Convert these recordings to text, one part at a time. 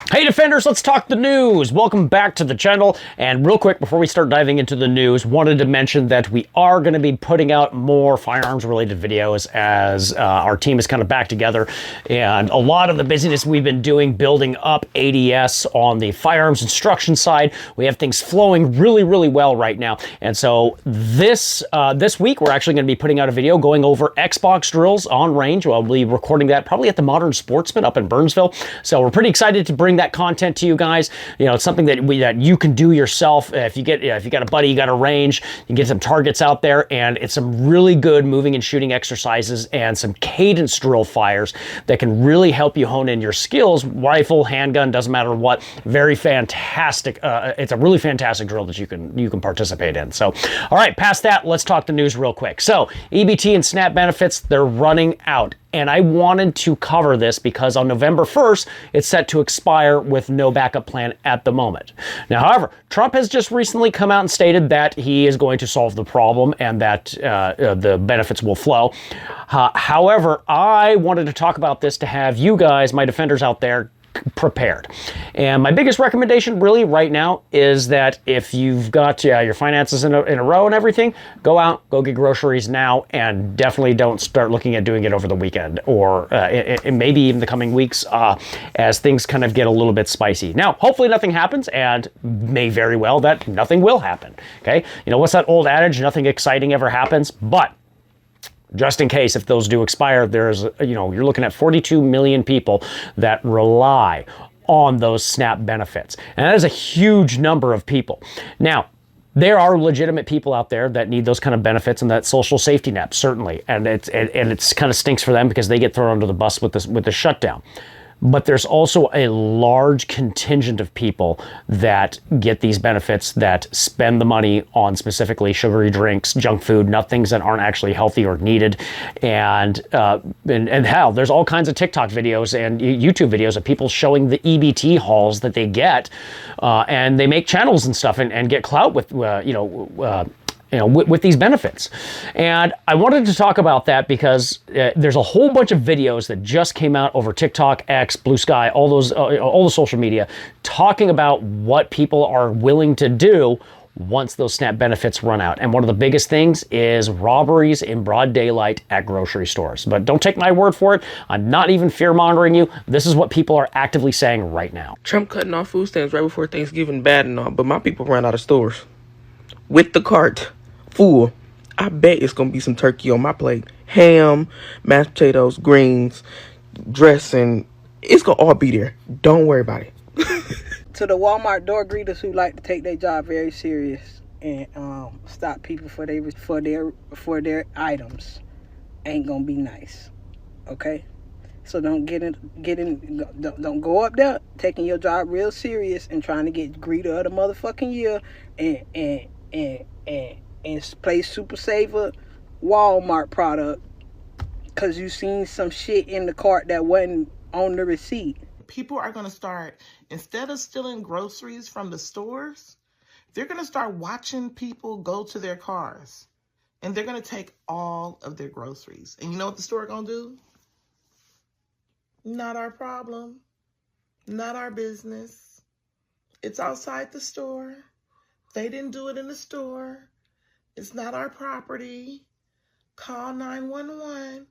Hey Defenders, let's talk the news. Welcome back to the channel. And real quick, before we start diving into the news, wanted to mention that we are going to be putting out more firearms related videos as our team is kind of back together. And a lot of the busyness we've been doing building up ADS on the firearms instruction side, we have things flowing really, really well right now. And so this week, we're actually going to be putting out a video going over Xbox drills on range. I'll be recording that probably at the Modern Sportsman up in Burnsville. So we're pretty excited to bring that content to you guys. You know, it's something that you can do yourself. If you got a buddy, you got a range, you get some targets out there, and it's some really good moving and shooting exercises and some cadence drill fires that can really help you hone in your skills. Rifle, handgun, doesn't matter what. Very fantastic. It's a really fantastic drill that you can participate in. So, all right, past that, let's talk the news real quick. So, EBT and SNAP benefits, they're running out. And I wanted to cover this because on November 1st, it's set to expire with no backup plan at the moment. Now, however, Trump has just recently come out and stated that he is going to solve the problem and that the benefits will flow. However, I wanted to talk about this to have you guys, my defenders out there, prepared. And my biggest recommendation really right now is that if you've got your finances in a row and everything, go out, go get groceries now, and definitely don't start looking at doing it over the weekend or maybe even the coming weeks as things kind of get a little bit spicy. Now, hopefully nothing happens, and may very well that nothing will happen. Okay? You know, what's that old adage? Nothing exciting ever happens, but just in case, if those do expire, there's, you're looking at 42 million people that rely on those SNAP benefits. And that is a huge number of people. Now, there are legitimate people out there that need those kind of benefits and that social safety net, certainly. And it's kind of stinks for them because they get thrown under the bus with the shutdown. But there's also a large contingent of people that get these benefits that spend the money on specifically sugary drinks, junk food, things that aren't actually healthy or needed. And hell, there's all kinds of TikTok videos and YouTube videos of people showing the EBT hauls that they get, and they make channels and stuff and get clout with, with these benefits. And I wanted to talk about that because there's a whole bunch of videos that just came out over TikTok, X, Blue Sky, all the social media, talking about what people are willing to do once those SNAP benefits run out. And one of the biggest things is robberies in broad daylight at grocery stores. But don't take my word for it. I'm not even fear-mongering you. This is what people are actively saying right now. Trump cutting off food stamps right before Thanksgiving, bad and all, but my people ran out of stores with the cart full. I bet it's gonna be some turkey on my plate, ham, mashed potatoes, greens, dressing. It's gonna all be there. Don't worry about it. To the Walmart door greeters who like to take their job very serious and stop people for their items, ain't gonna be nice. Okay, so don't don't go up there taking your job real serious and trying to get greeter of the motherfucking year and play Super Saver Walmart product because you seen some shit in the cart that wasn't on the receipt. People are going to start, instead of stealing groceries from the stores, they're going to start watching people go to their cars. And they're going to take all of their groceries. And you know what the store going to do? Not our problem. Not our business. It's outside the store. They didn't do it in the store. It's not our property. Call 911.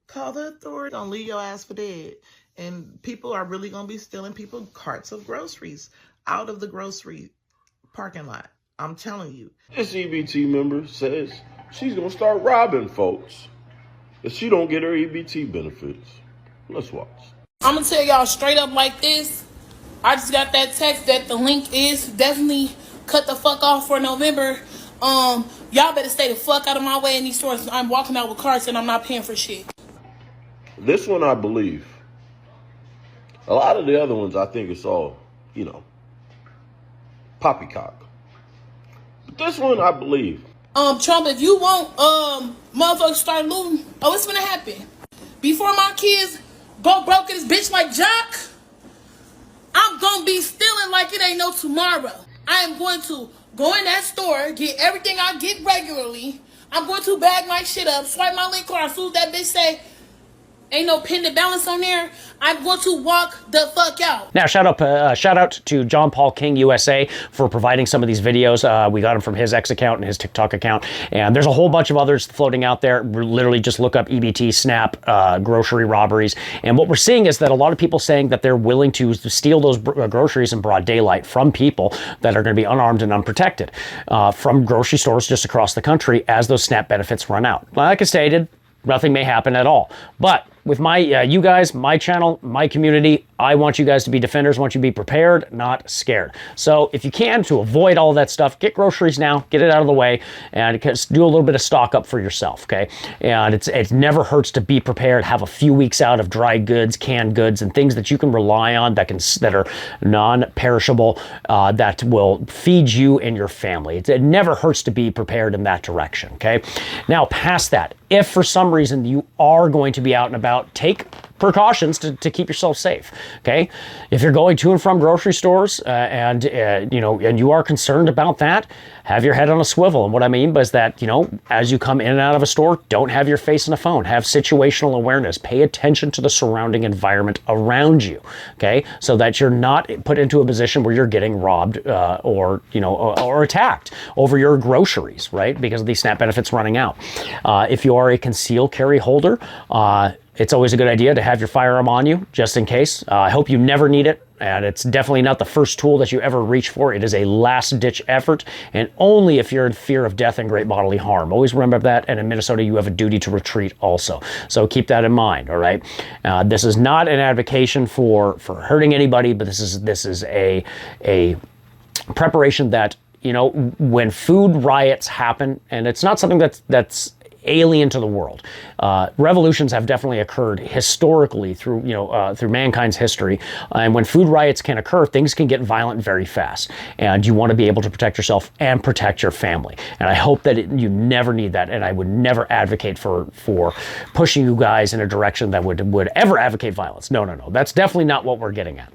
Call the authority. Don't leave your ass for dead. And people are really going to be stealing people carts of groceries out of the grocery parking lot. I'm telling you. This EBT member says she's going to start robbing folks if she don't get her EBT benefits. Let's watch. I'm going to tell y'all straight up like this. I just got that text that the link is definitely cut the fuck off for November. Y'all better stay the fuck out of my way in these stores. I'm walking out with carts and I'm not paying for shit. This one I believe. A lot of the other ones I think it's all, poppycock. But this one I believe. Trump, if you want motherfuckers start looting, what's gonna happen? Before my kids go broke in this bitch like Jock, I'm gonna be stealing like it ain't no tomorrow. I am going to go in that store, get everything I get regularly. I'm going to bag my shit up, swipe my link card as soon as that bitch say, ain't no pending balance on there, I'm going to walk the fuck out. Now, shout out to John Paul King USA for providing some of these videos. We got them from his X account and his TikTok account, and there's a whole bunch of others floating out there. Literally, just look up EBT, SNAP, grocery robberies, and what we're seeing is that a lot of people saying that they're willing to steal those groceries in broad daylight from people that are going to be unarmed and unprotected from grocery stores just across the country as those SNAP benefits run out. Like I stated, nothing may happen at all, but with my, you guys, my channel, my community, I want you guys to be defenders. I want you to be prepared, not scared. So if you can, to avoid all that stuff, get groceries now, get it out of the way, and do a little bit of stock up for yourself, okay? And it never hurts to be prepared, have a few weeks out of dry goods, canned goods, and things that you can rely on that are non-perishable, that will feed you and your family. It never hurts to be prepared in that direction, okay? Now, past that, if for some reason you are going to be out and about, take precautions to keep yourself safe, okay? If you're going to and from grocery stores and you are concerned about that, have your head on a swivel. And what I mean by is that, as you come in and out of a store, don't have your face in a phone. Have situational awareness. Pay attention to the surrounding environment around you, okay? So that you're not put into a position where you're getting robbed or attacked over your groceries, right? Because of these SNAP benefits running out. If you are a concealed carry holder, it's always a good idea to have your firearm on you, just in case. I hope you never need it, and it's definitely not the first tool that you ever reach for. It is a last-ditch effort, and only if you're in fear of death and great bodily harm. Always remember that, and in Minnesota, you have a duty to retreat also. So keep that in mind, all right? This is not an advocation for hurting anybody, but this is a preparation that, when food riots happen, and it's not something that's alien to the world. Revolutions have definitely occurred historically through mankind's history. And when food riots can occur, things can get violent very fast. And you want to be able to protect yourself and protect your family. And I hope that you never need that. And I would never advocate for pushing you guys in a direction that would ever advocate violence. No. That's definitely not what we're getting at.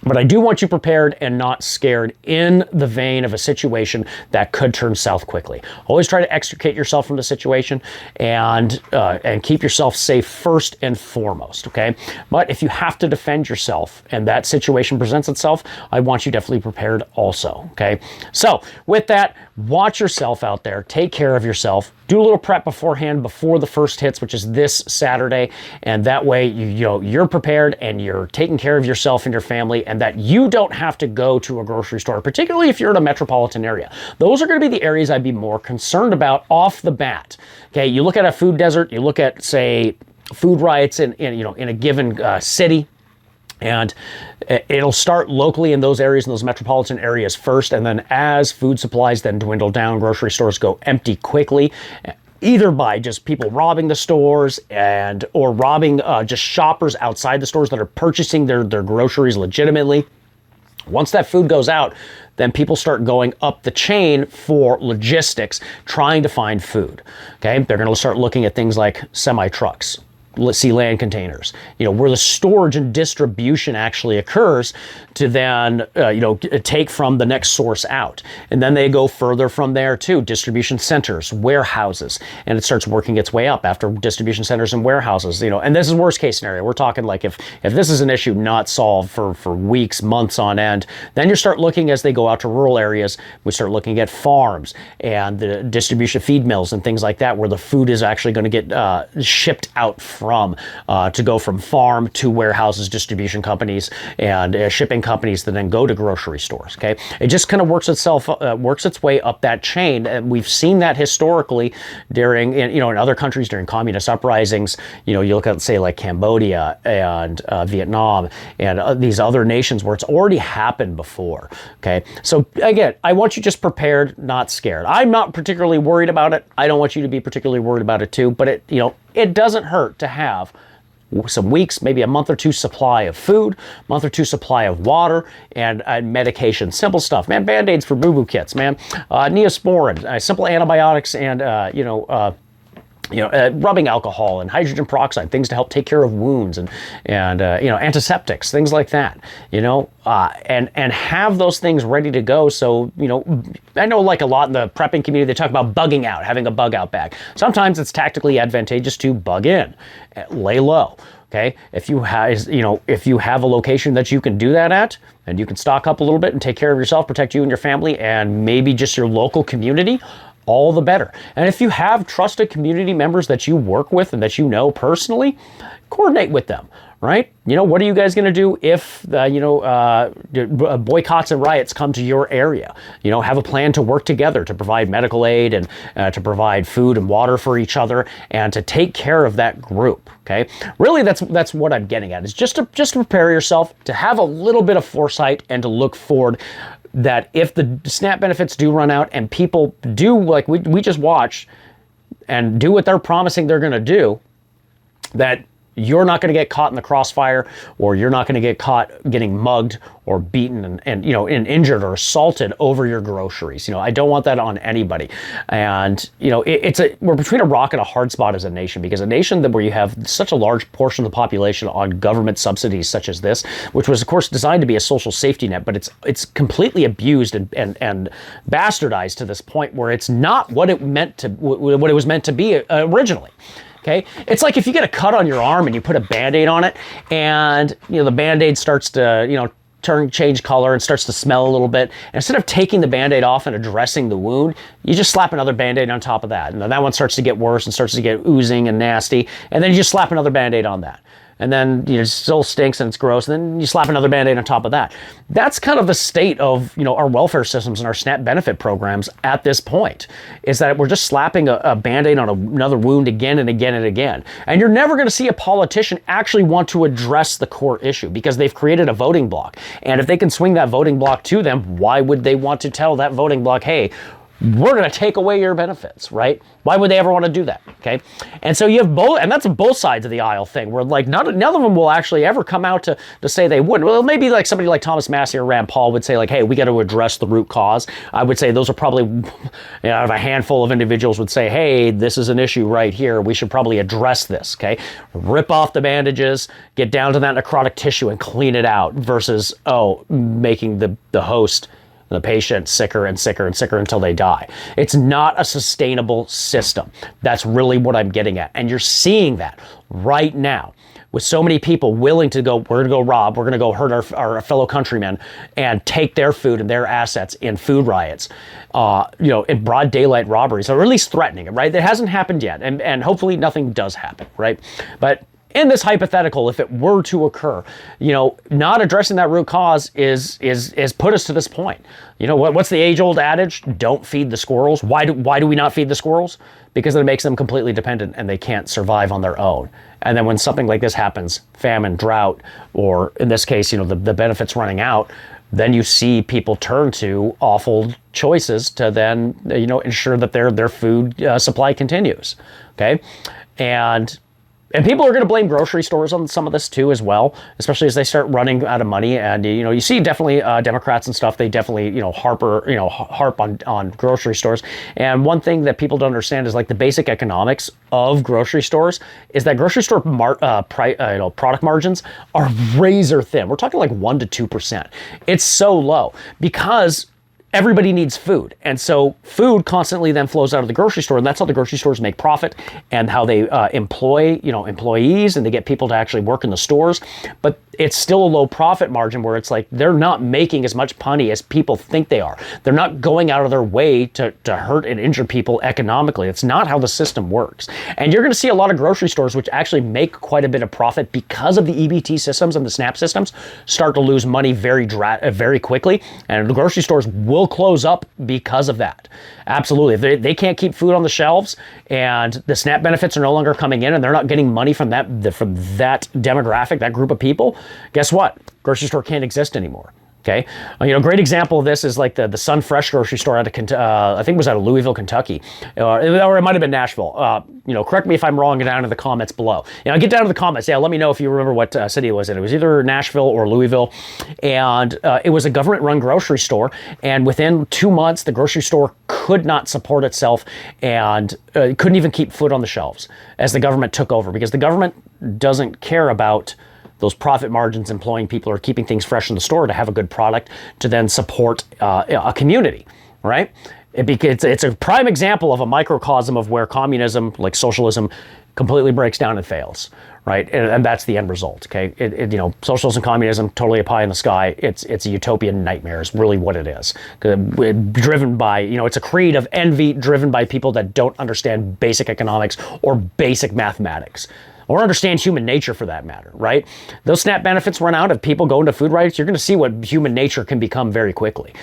But I do want you prepared and not scared in the vein of a situation that could turn south quickly. Always try to extricate yourself from the situation and keep yourself safe first and foremost, okay? But if you have to defend yourself and that situation presents itself, I want you definitely prepared also, okay? So with that, watch yourself out there. Take care of yourself. Do a little prep beforehand before the first hits, which is this Saturday, and that way you're prepared and you're taking care of yourself and your family, and that you don't have to go to a grocery store, particularly if you're in a metropolitan area. Those are going to be the areas I'd be more concerned about off the bat. Okay, you look at a food desert, you look at, say, food riots in a given city. And it'll start locally in those areas, in those metropolitan areas first. And then as food supplies then dwindle down, grocery stores go empty quickly, either by just people robbing the stores or robbing just shoppers outside the stores that are purchasing their groceries legitimately. Once that food goes out, then people start going up the chain for logistics, trying to find food. Okay, they're going to start looking at things like semi-trucks, sea land containers, where the storage and distribution actually occurs to then, take from the next source out. And then they go further from there too, distribution centers, warehouses, and it starts working its way up after distribution centers and warehouses, and this is worst case scenario. We're talking like if this is an issue not solved for weeks, months on end, then you start looking as they go out to rural areas, we start looking at farms and the distribution feed mills and things like that, where the food is actually going to get shipped out from to go from farm to warehouses, distribution companies, and shipping companies that then go to grocery stores. Okay, it just kind of works its way up that chain, and we've seen that historically during in other countries during communist uprisings. You look at, say, like Cambodia and Vietnam and these other nations where it's already happened before. Okay, so again, I want you just prepared, not scared. I'm not particularly worried about it. I don't want you to be particularly worried about it too. But it doesn't hurt to have some weeks, maybe a month or two supply of food, month or two supply of water, and medication. Simple stuff, man. Band-Aids for boo-boo kits, man. Neosporin, simple antibiotics, and rubbing alcohol and hydrogen peroxide, things to help take care of wounds, and antiseptics, things like that, and have those things ready to go. So, I know like a lot in the prepping community, they talk about bugging out, having a bug out bag. Sometimes it's tactically advantageous to bug in, lay low. Okay, if you have a location that you can do that at, and you can stock up a little bit and take care of yourself, protect you and your family, and maybe just your local community, all the better. And if you have trusted community members that you work with and that you know personally, coordinate with them, right? What are you guys going to do if, boycotts and riots come to your area? Have a plan to work together to provide medical aid and to provide food and water for each other and to take care of that group, okay? Really, that's what I'm getting at, is just to prepare yourself, to have a little bit of foresight and to look forward, that if the SNAP benefits do run out and people do, like we just watched, and do what they're promising they're going to do, that you're not going to get caught in the crossfire, or you're not going to get caught getting mugged or beaten and injured or assaulted over your groceries. I don't want that on anybody. And we're between a rock and a hard spot as a nation, because a nation where you have such a large portion of the population on government subsidies such as this, which was of course designed to be a social safety net, but it's completely abused and bastardized to this point where it's not what it was meant to be originally. Okay, it's like if you get a cut on your arm and you put a Band-Aid on it, and the Band-Aid starts to change color and starts to smell a little bit. And instead of taking the Band-Aid off and addressing the wound, you just slap another Band-Aid on top of that, and then that one starts to get worse and starts to get oozing and nasty, and then you just slap another Band-Aid on that. And then it still stinks and it's gross, and then you slap another Band-Aid on top of that. That's kind of the state of our welfare systems and our SNAP benefit programs at this point, is that we're just slapping a Band-Aid on another wound again and again and again. And you're never going to see a politician actually want to address the core issue, because they've created a voting block. And if they can swing that voting block to them, why would they want to tell that voting block, hey, we're going to take away your benefits, right? Why would they ever want to do that? Okay. And so you have both, and that's both sides of the aisle thing, where like none of them will actually ever come out to say they wouldn't. Well, maybe like somebody like Thomas Massey or Rand Paul would say like, hey, we got to address the root cause. I would say those are probably, out of a handful of individuals would say, hey, this is an issue right here. We should probably address this. Okay. Rip off the bandages, get down to that necrotic tissue and clean it out, versus, making the host, the patient, sicker and sicker and sicker until they die. It's not a sustainable system. That's really what I'm getting at. And you're seeing that right now with so many people willing to go, we're going to go rob, we're going to go hurt our fellow countrymen and take their food and their assets in food riots, in broad daylight robberies, or at least threatening it, right? That hasn't happened yet. And hopefully nothing does happen, right? But in this hypothetical, if it were to occur, not addressing that root cause is put us to this point. What's the age-old adage? Don't feed the squirrels. Why do we not feed the squirrels? Because it makes them completely dependent and they can't survive on their own. And then when something like this happens, famine, drought, or in this case, the benefits running out, then you see people turn to awful choices to then, ensure that their food supply continues. Okay, and people are going to blame grocery stores on some of this too as well, especially as they start running out of money. And you see definitely Democrats and stuff, they definitely harp on grocery stores. And one thing that people don't understand is like the basic economics of grocery stores is that grocery store product margins are razor thin. We're talking like 1% to 2%. It's so low because everybody needs food. And so food constantly then flows out of the grocery store, and that's how the grocery stores make profit and how they employ, employees, and they get people to actually work in the stores. But it's still a low profit margin where it's like they're not making as much money as people think they are. They're not going out of their way to hurt and injure people economically. It's not how the system works. And you're going to see a lot of grocery stores which actually make quite a bit of profit because of the EBT systems and the SNAP systems start to lose money very quickly. And the grocery stores will close up because of that. Absolutely. If they can't keep food on the shelves and the SNAP benefits are no longer coming in and they're not getting money from that demographic, that group of people, guess what? Grocery store can't exist anymore. Okay, great example of this is like the Sun Fresh grocery store out of I think it was out of Louisville, Kentucky, or it might have been Nashville. Correct me if I'm wrong down in the comments below. Get down to the comments. Yeah, let me know if you remember what city it was in. It was either Nashville or Louisville, and it was a government-run grocery store. And within 2 months, the grocery store could not support itself and couldn't even keep food on the shelves as the government took over, because the government doesn't care about those profit margins, employing people, or keeping things fresh in the store to have a good product to then support a community, right? It's a prime example of a microcosm of where communism, like socialism, completely breaks down and fails, right? And that's the end result, okay? Socialism, communism, totally a pie in the sky. It's a utopian nightmare is really what it is. Driven by, it's a creed of envy driven by people that don't understand basic economics or basic mathematics, or understand human nature for that matter, right? Those SNAP benefits run out. If people go into food riots, you're going to see what human nature can become very quickly.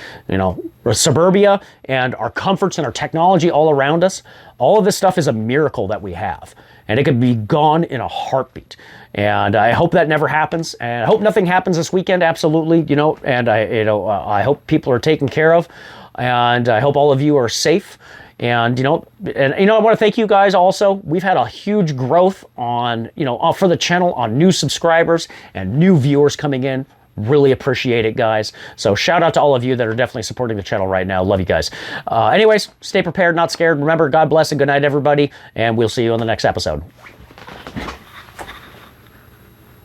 Suburbia and our comforts and our technology all around us, all of this stuff is a miracle that we have. And it could be gone in a heartbeat. And I hope that never happens. And I hope nothing happens this weekend, absolutely, and I hope people are taken care of. And I hope all of you are safe. And I want to thank you guys also. We've had a huge growth on, for the channel, on new subscribers and new viewers coming in. Really appreciate it, guys. So shout out to all of you that are definitely supporting the channel right now. Love you guys. Anyways, stay prepared, not scared. Remember, God bless and good night, everybody. And we'll see you on the next episode.